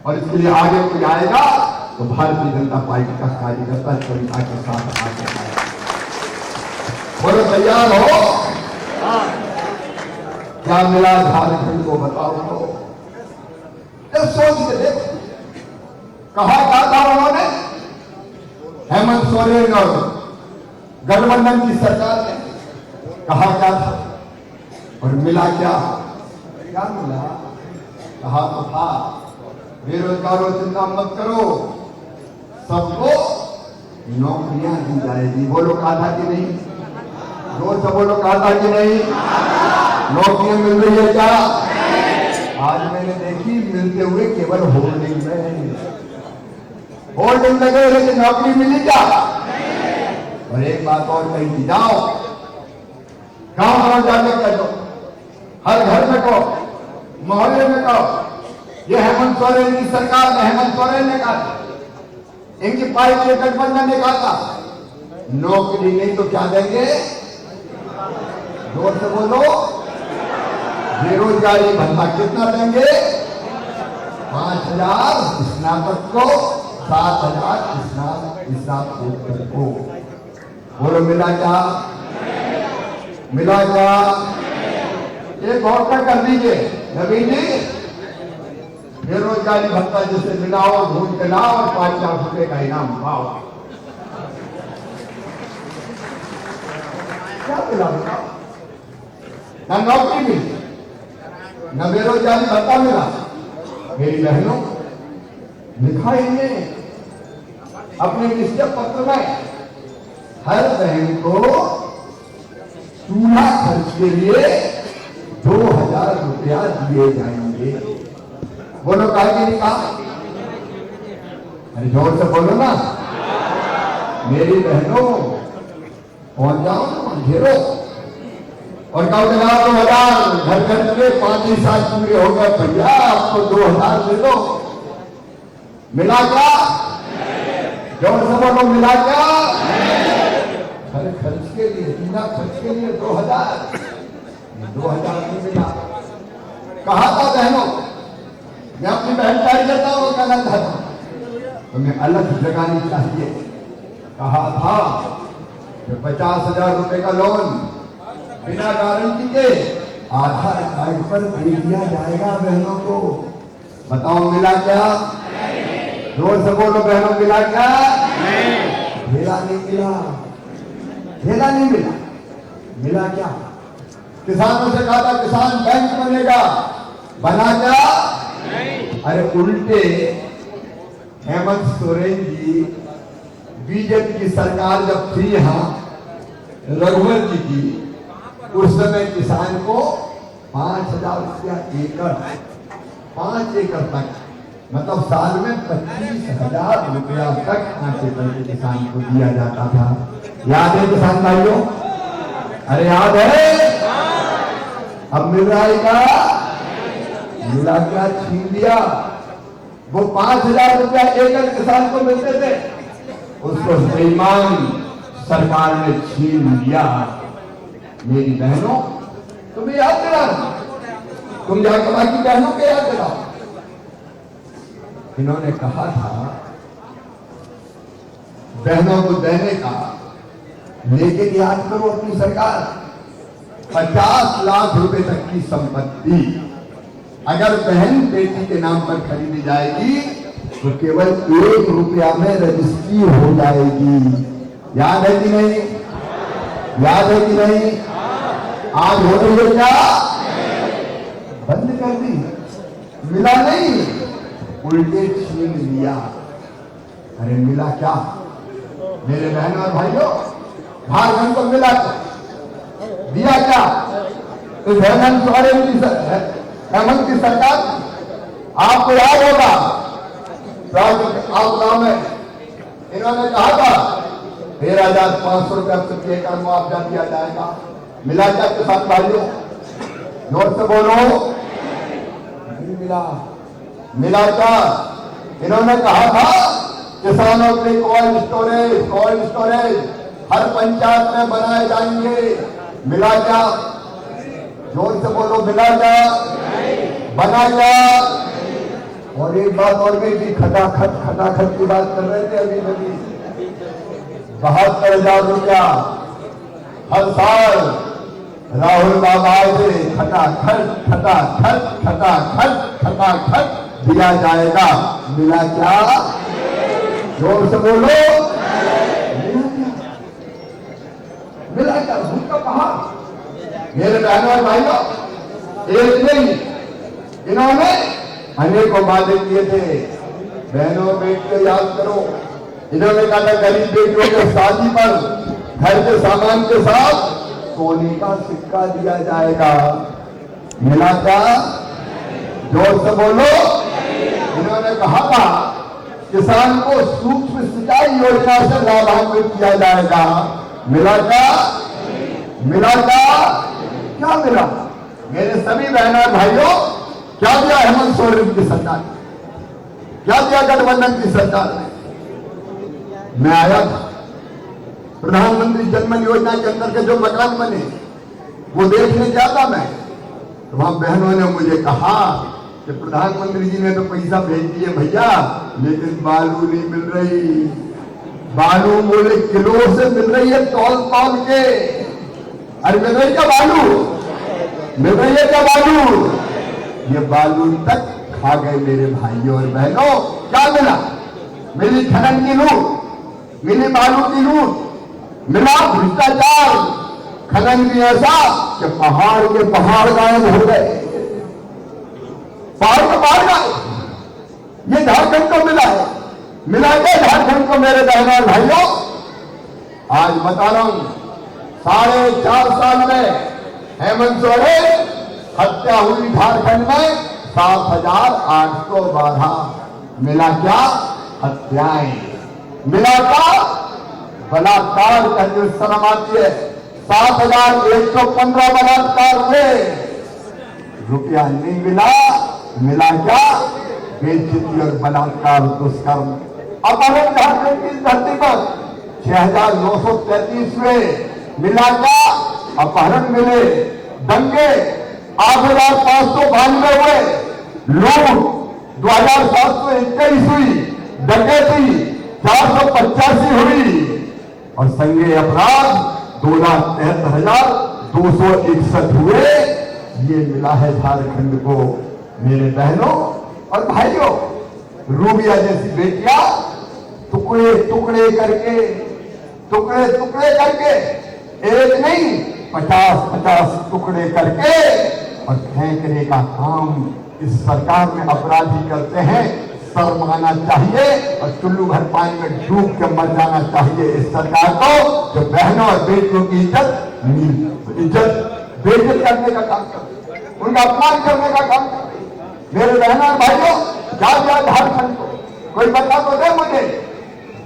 और इसके लिए आगे कोई आएगा तो भारतीय जनता पार्टी का कार्यकर्ता जनता के साथ आगे आएगा। बोलो तैयार हो? क्या मिला झारखंड को बताओ तो? जब सोच के देखो, कहा क्या था उन्होंने? हेमंत सोरेन और गठबंधन की सरकार ने कहा क्या था और मिला क्या? क्या मिला? कहा तो था बेरोजगारों चिंता मत करो, सबको नौकरियां दी जाएगी। बोलो कहा था कि नहीं? जोर से बोलो कहा था कि नहीं? नौकरियां मिल रही है क्या? आज मैंने देखी मिलते हुए केवल होल्डिंग में, होल्डिंग लगे लेकिन नौकरी मिली क्या? और एक बात और कही, जाओ गांव जाके कह दो, हर घर में कहो, मोहल्ले में कहो, ये हेमंत सोरेन की सरकार ने, हेमंत सोरेन ने कहा, इनकी पार्टी गठबंधन ने कहा था नौकरी नहीं तो क्या देंगे? जोर से बोलो, बेरोजगारी भत्ता कितना देंगे? 5,000 स्नातक को, 7,000 स्नातकोत्तर को। बोलो मिला क्या? मिला क्या? एक घोषणा कर दीजिए नवीन जी, बेरोजगारी भत्ता जिसे मिलाओ ढूंढ के लाओ और 5,000 रुपए का इनाम पाओ। क्या मिला बताओ? न नौकरी मिली, न बेरोजगारी भत्ता मिला। मेरी बहनों, लिखा इनने अपने निश्चय पत्र में, हर बहन को चूल्हा खर्च के लिए 2,000 रुपया दिए जाएंगे। बोलो कहा कि नहीं कहा? अरे जोर से बोलो ना मेरी बहनों, पहुंच जाओ ना, घेरो और कहो 2,000 घर घर के 5 ही साल पूरे हो गए भैया, आपको 2,000 दे दो। मिला क्या? जोर से बोलो मिला क्या? हर खर्च के लिए, बिना खर्च के लिए 2,000 नहीं मिला। कहा था बहनों, मैं अपनी बहन कार्य करता हूं, कहना चाहता हूं तो मैं अलग जगानी चाहिए। कहा था कि 50,000 रुपए का लोन बिना गारंटी के आधार कार्ड पर दे दिया जाएगा बहनों को। बताओ मिला क्या? जोर से बोलो बहनों, मिला क्या? ढेला नहीं मिला, ढेला नहीं मिला। मिला क्या? किसानों से कहा था किसान बैंक बनेगा, बना क्या? अरे उल्टे हेमंत सोरेन जी, बीजेपी की सरकार जब थी यहां रघुवर जी की, उस समय किसान को 5,000 रुपया एकड़, 5 एकड़ तक, मतलब साल में 25,000 रुपया तक आटे पर किसान को दिया जाता था। याद है किसान भाइयों? अरे याद है? अब मिल रहा है क्या? मिला क्या? छीन लिया। वो 5,000 रुपया एकड़ किसान को मिलते थे, उसको बेईमान सरकार ने छीन लिया। मेरी बहनों, तुम्हें याद दिलाओ, तुम जाकर बाकी बहनों को याद दिलाओ। इन्होंने कहा था बहनों को देने का, लेकिन याद करो अपनी सरकार 50 लाख रुपए तक की संपत्ति अगर बहन बेटी के नाम पर खरीदी जाएगी तो केवल 1 रुपया में रजिस्ट्री हो जाएगी। याद है कि नहीं? याद है कि नहीं? आज हो रही है क्या? बंद कर दी। मिला नहीं, उल्टे छीन लिया। अरे मिला क्या? मेरे बहनों और भाइयों, झारखंड को मिला क्या? दिया क्या? तो हेमंत सोरेन की हेमंत की सरकार, आपको याद होगा आपदाओं में इन्होंने कहा था 13,500 रुपया प्रति एकड़ मुआवजा दिया जाएगा। मिला क्या किसान भाइयों? जोर से बोलो। नहीं मिला। मिला क्या? इन्होंने कहा था किसानों के लिए कोल्ड स्टोरेज हर पंचायत में बनाए जाएंगे। मिला क्या? जोर से बोलो, मिला क्या? बना क्या? और एक बात और भी थी, खटाखट की बात कर रहे थे अभी 72,000 हर साल राहुल बाबा से खटाखट दिया जाएगा। मिला क्या? जोर से बोलो। मिला क्या? भूख कहा? मेरे बहनों और भाइयों, एक नहीं, इन्होंने अनेकों वादे किए थे। बहनों बेटियों याद करो, इन्होंने कहा था गरीब बेटियों के शादी पर घर के सामान के साथ सोने का सिक्का दिया जाएगा। मिला क्या? जोर से बोलो। इन्होंने कहा था किसान को सूक्ष्म सिंचाई योजना से लाभान्वित किया जाएगा। मिला क्या? मिला क्या? क्या मिला? मेरे सभी बहनों और भाइयों, क्या दिया हेमंत सोरेन की सरकार ने? क्या दिया गठबंधन की सरकार ने? मैं आया था, प्रधानमंत्री जनधन योजना के अंदर के जो मकान बने वो देखने गया था मैं, तो वहां बहनों ने मुझे कहा कि प्रधानमंत्री जी ने तो पैसा भेज दिए भैया, लेकिन बालू नहीं मिल रही। बालू बोले किलो से मिल रही है, तौल के। अरे मिल रही क्या बालू? मिल रही है क्या बालू? ये बालू तक खा गए मेरे भाइयों और बहनों। क्या मिला? मिली खनन की लूट, मिली बालू की लूट, मिला भ्रष्टाचार। खनन भी ऐसा कि पहाड़ के पहाड़ गायब हो गए, पहाड़ के पहाड़ गायब। ये झारखंड को मिला है। मिला क्या झारखंड को मेरे बहनों और भाइयों? आज बता रहा हूं, 4.5 साल में हेमंत सोरेन हत्या हुई झारखंड में 7,812। मिला क्या? हत्याएं। मिला क्या? बलात्कार करके शर्म आती है। 7,115 बलात्कार हुए, रुपया नहीं मिला। मिला क्या? बेइज्जती और बलात्कार, दुष्कर्म। अपहरण झारखंड की धरती पर 6,933 हुए। मिला क्या? अपहरण मिले। दंगे 8,592 हुए। लूट 2,721 हुई। डकैती 485 हुई। और संज्ञेय अपराध 2,73,261 हुए। ये मिला है झारखंड को मेरे बहनों और भाइयों। रूबिया जैसी बेटियां टुकड़े टुकड़े करके एक नहीं 50-50 टुकड़े करके और फेंकने का काम इस सरकार में अपराधी करते हैं। शर्माना चाहिए और चुल्लू भर पानी में डूब के मर जाना चाहिए इस सरकार को, जो बहनों और बेटियों की इज्जत बेइज्जत करने का काम करते हैं, उनका अपमान करने का काम करते हैं। मेरे बहनों और भाइयों, क्या दिया झारखंड को? कोई बता तो दे मुझे।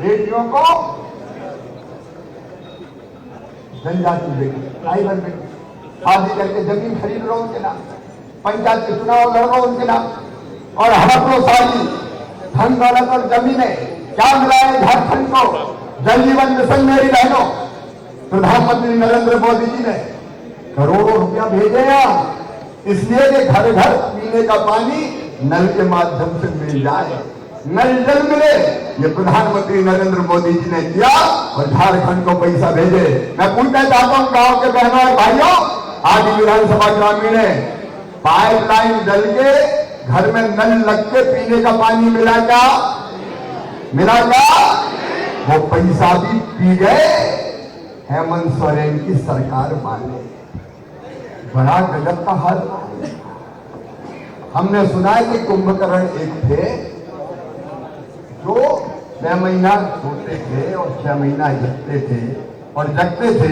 बेटियों को जनजाति बेटी, ट्राइबल बेटी, शादी करके जमीन खरीद लो उनके नाम, पंचायत के चुनाव लड़ो उनके नाम, और हड़प लो सारी धन दौलत और जमीनें। क्या मिला है झारखंड को? जल जीवन मिशन मेरी बहनों, प्रधानमंत्री नरेंद्र मोदी जी ने करोड़ों रुपया भेजे हैं, इसलिए कि घर घर पीने का पानी नल के माध्यम से मिल जाए, नल जल मिले। ये प्रधानमंत्री नरेंद्र मोदी जी ने किया और झारखंड को पैसा भेजे। मैं पूछना चाहता हूं गांव के बहनों और भाइयों, आज विधानसभा ग्रामीण है, पाइपलाइन डल के घर में नल लग के पीने का पानी मिला क्या? मिला क्या? वो पैसा भी पी गए हेमंत सोरेन की सरकार वाले। बड़ा गजब का हाल। हमने सुना है कि कुंभकर्ण एक थे जो 6 महीना सोते थे और 6 महीना जगते थे, और जगते थे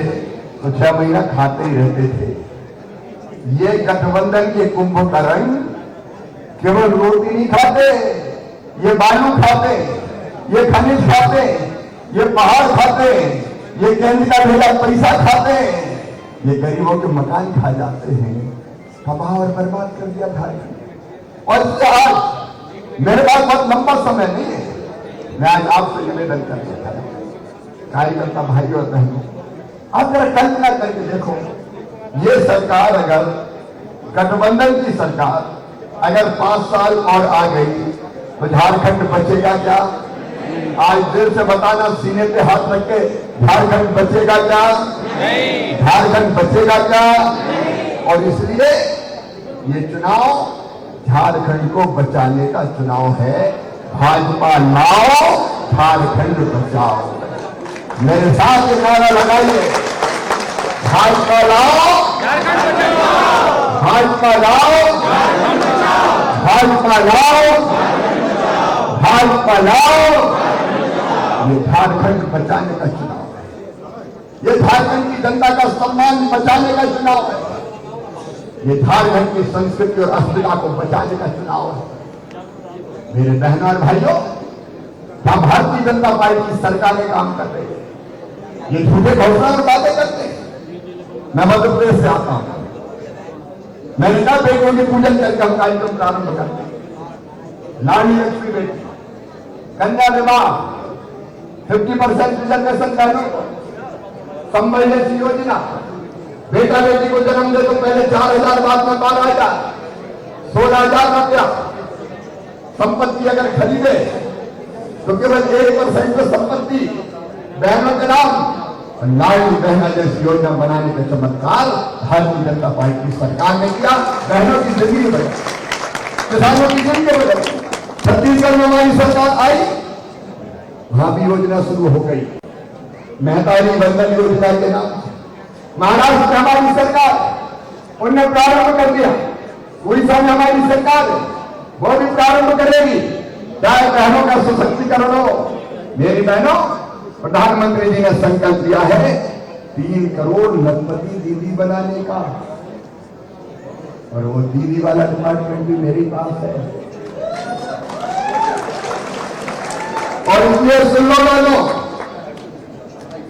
तो 6 महीना खाते ही रहते थे। ये गठबंधन के कुंभकर्ण केवल रोटी नहीं खाते, ये बालू खाते, ये खनिज खाते, ये पहाड़ खाते, ये केंद्र का भेजा पैसा खाते, ये गरीबों के मकान खा जाते हैं। तबाह और बर्बाद कर दिया झारखंड। और इससे आज मेरे पास बहुत लंबा समय नहीं है, मैं आज आपसे निवेदन करना चाहता हूं, कार्यकर्ता भाइयों और बहनों, आप जरा कल्पना करके देखो, ये सरकार अगर गठबंधन की सरकार अगर 5 साल और आ गई तो झारखंड बचेगा क्या? आज दिल से बताना, सीने पे हाथ रख के, झारखंड बचेगा क्या? झारखंड बचेगा क्या? और इसलिए ये चुनाव झारखंड को बचाने का चुनाव है। भाजपा लाओ, झारखंड बचाओ। मेरे साथ ये नारा लगाइए, भाजपा लाओ, भाजपा लाओ, भाजपा लाओ, भाजपा लाओ। ये झारखंड बचाने का चुनाव है, ये झारखंड की जनता का सम्मान बचाने का चुनाव है, ये झारखंड की संस्कृति और अस्मिता को बचाने का चुनाव है। मेरे बहनों और भाइयों, क्या भारतीय जनता पार्टी की सरकारें काम कर रही है? ये झूठे घोषणा और बातें करते हैं। मैं मध्य प्रदेश से आता हूं, मैंने कहा बेटियों के पूजन करके हम कार्यक्रम प्रारंभ करते हैं। लाडली लक्ष्मी बेटी, कन्या विवाह, 50% रिजर्वेशन बहनों को, संबल जैसी योजना, बेटा बेटी को जन्म दे तो पहले 4,000, बाद में 12,000, 16,000 रुपया। संपत्ति अगर खरीदे तो केवल 1% तो संपत्ति बहनों के नाम। लाडली बहना जैसी योजना बनाने का चमत्कार भारतीय जनता पार्टी की सरकार ने किया। बहनों की जिंदगी बदली, किसानों की जिंदगी बदली। छत्तीसगढ़ में हमारी सरकार आई, वहां भी योजना शुरू हो गई, महतारी बंधन योजना के नाम। महाराष्ट्र में हमारी सरकार, उनने प्रारंभ कर दिया। उड़ीसा में हमारी सरकार है, वो भी प्रारंभ करेगी, चाहे बहनों का सशक्तिकरण हो। मेरी बहनों, प्रधानमंत्री जी ने संकल्प लिया है 3 करोड़ लखपति दीदी बनाने का, और वो दीदी वाला डिपार्टमेंट भी मेरे पास है। और इसलिए सुन लो बहनों,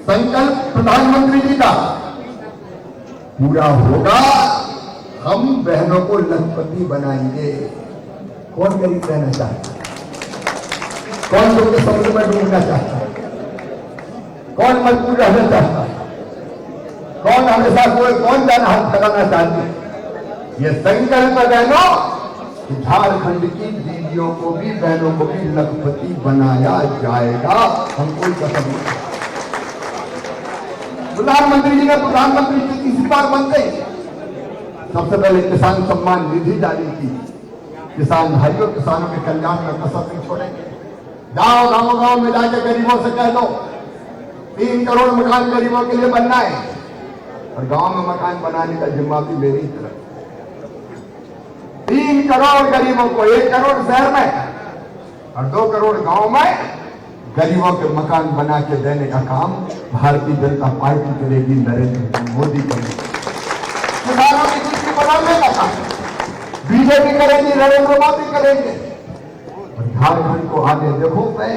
संकल्प प्रधानमंत्री जी का पूरा होगा। हम बहनों को लखपति बनाएंगे। कौन गरीब रहना चाहता है? कौन लोग समुद्र में डूबना चाहता है? कौन मजबूर रहना चाहता है? कौन हमेशा कौन जाना हाथ फैलाना चाहती है? ये संकल्प बहनों, झारखंड की दीदियों को भी, बहनों को भी लखपति बनाया जाएगा। हम कोई कसम नहीं। प्रधानमंत्री जी ने प्रधानमंत्री जी तीसरी बार बन गई। सबसे पहले किसान सम्मान निधि जारी की। किसान भाइयों, किसानों के कल्याण का कसर नहीं छोड़ेंगे। गांव में जाकर गरीबों से कह दो 3 करोड़ मकान गरीबों के लिए बनना है, और गांव में मकान बनाने का जिम्मा भी मेरी तरफ। 3 करोड़ गरीबों को, 1 करोड़ शहर में और 2 करोड़ गांव में गरीबों के मकान बना के देने का काम भारतीय जनता पार्टी करेगी, नरेंद्र मोदी करेगी। किसानों की जिंदगी बनाने का काम बीजेपी करेगी, नरेंद्र मोदी करेंगे। और झारखंड को आगे देखो, मैं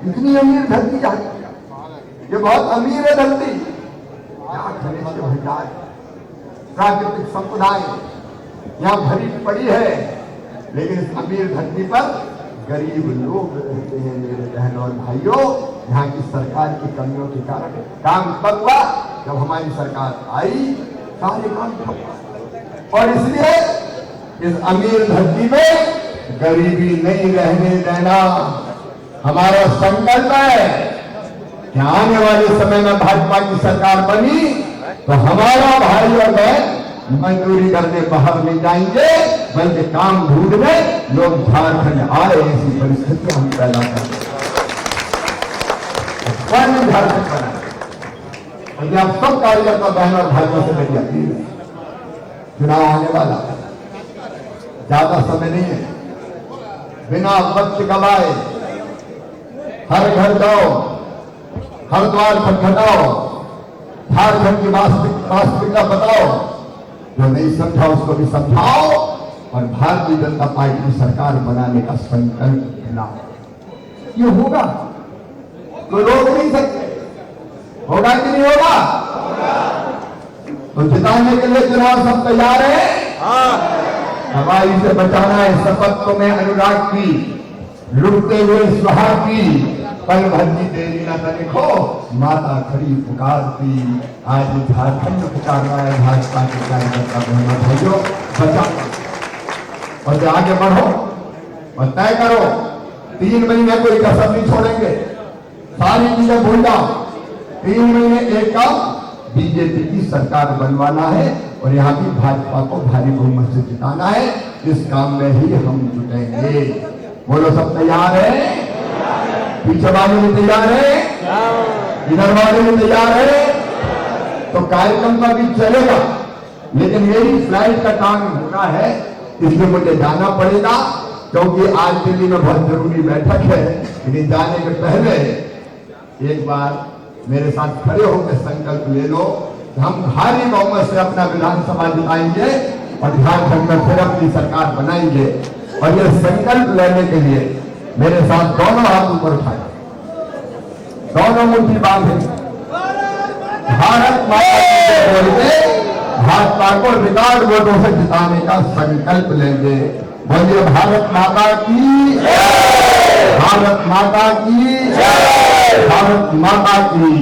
इतनी अमीर धरती जाती, ये बहुत अमीर है धरती। यहाँ खनिज के भंडार, प्राकृतिक संपदाएं यहाँ भरी पड़ी है, लेकिन इस अमीर धरती पर गरीब लोग रहते हैं। मेरे बहनों और भाइयों, यहाँ की सरकार की कमियों के कारण काम तब हुआ जब हमारी सरकार आई, सारे काम ठप। और इसलिए इस अमीर धरती में गरीबी नहीं रहने देना हमारा संकल्प है। कि आने वाले समय में भाजपा की सरकार बनी तो हमारा भाई और बहन मजदूरी करने बाहर नहीं जाएंगे, बल्कि काम ढूंढने लोग झारखंड आए। ऐसी परिस्थिति हम पैदा करेंगे, झारखंड बनाए। और आप सब कार्यकर्ता बहन और भाइयों से मेरी अपील है, चुनाव आने वाला, ज्यादा समय नहीं है, बिना वक्त गवाए हर घर जाओ, हर द्वार खटखटाओ, झारखंड की वास्तविकता बताओ। जो नहीं समझा उसको भी समझाओ, और भारतीय जनता पार्टी की सरकार बनाने का संकल्प लाओ। ये होगा, तो रोक नहीं सकते। होगा कि नहीं होगा? तो जिताने के लिए चुनाव सब तैयार है। हवाई से बचाना है शपथ को मैं अनुराग की, लुटते हुए सुहाग की, पल भर की देरी न देखो माता खड़ी पुकारती। आज झारखंड पुकार रहा है भाजपा के कार्यकर्ता बहनों भाइयों, बचाओ और जो आगे बढ़ो और तय करो। 3 महीने कोई कसर नहीं छोड़ेंगे, सारी चीजें भूल जाओ। 3 महीने एक काम, बीजेपी की सरकार बनवाना है और यहाँ की भाजपा को भारी बहुमत से जिताना है। इस काम में ही हम जुटेंगे। बोलो सब तैयार है? पीछे वाले भी तैयार है, इधर वाले भी तैयार है। तो कार्यक्रम का भी चलेगा, लेकिन मेरी फ्लाइट का टाइम होना है, इसलिए मुझे जाना पड़ेगा, क्योंकि आज दिल्ली में बहुत जरूरी बैठक है। लेकिन जाने के पहले एक बार मेरे साथ खड़े होकर संकल्प ले लो कि हम भारी बहुमत से अपना विधानसभा जिताएंगे और झारखंड में फिर अपनी सरकार बनाएंगे। और ये संकल्प लेने के लिए मेरे साथ दोनों हाथ ऊपर उठाए, दोनों मुट्ठी बांधे, भारत माता की जय बोलते भाजपा को रिकॉर्ड वोटों से जिताने का संकल्प लेंगे। बोलिए भारत माता की, भारत माता की, भारत माता की।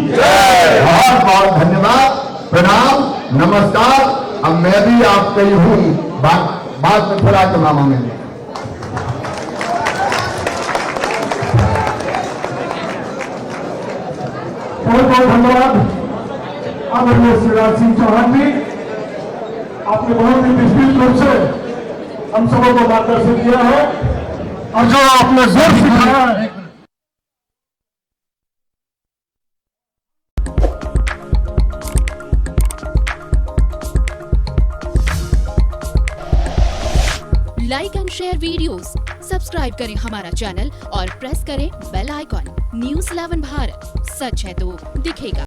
बहुत बहुत धन्यवाद, प्रणाम, नमस्कार। अब मैं भी आपके ही हूँ, बात में फिर आके मामा में बहुत बहुत धन्यवाद आदरणीय शिवराज सिंह चौहान जी। आपने बहुत ही निश्चित रूप से हम सबों को मार्गदर्शन किया है और जो आपने जोर सिखाया है। Like and share videos, subscribe करें हमारा चैनल और प्रेस करें बेल आइकॉन। News 11 भारत, सच है तो दिखेगा।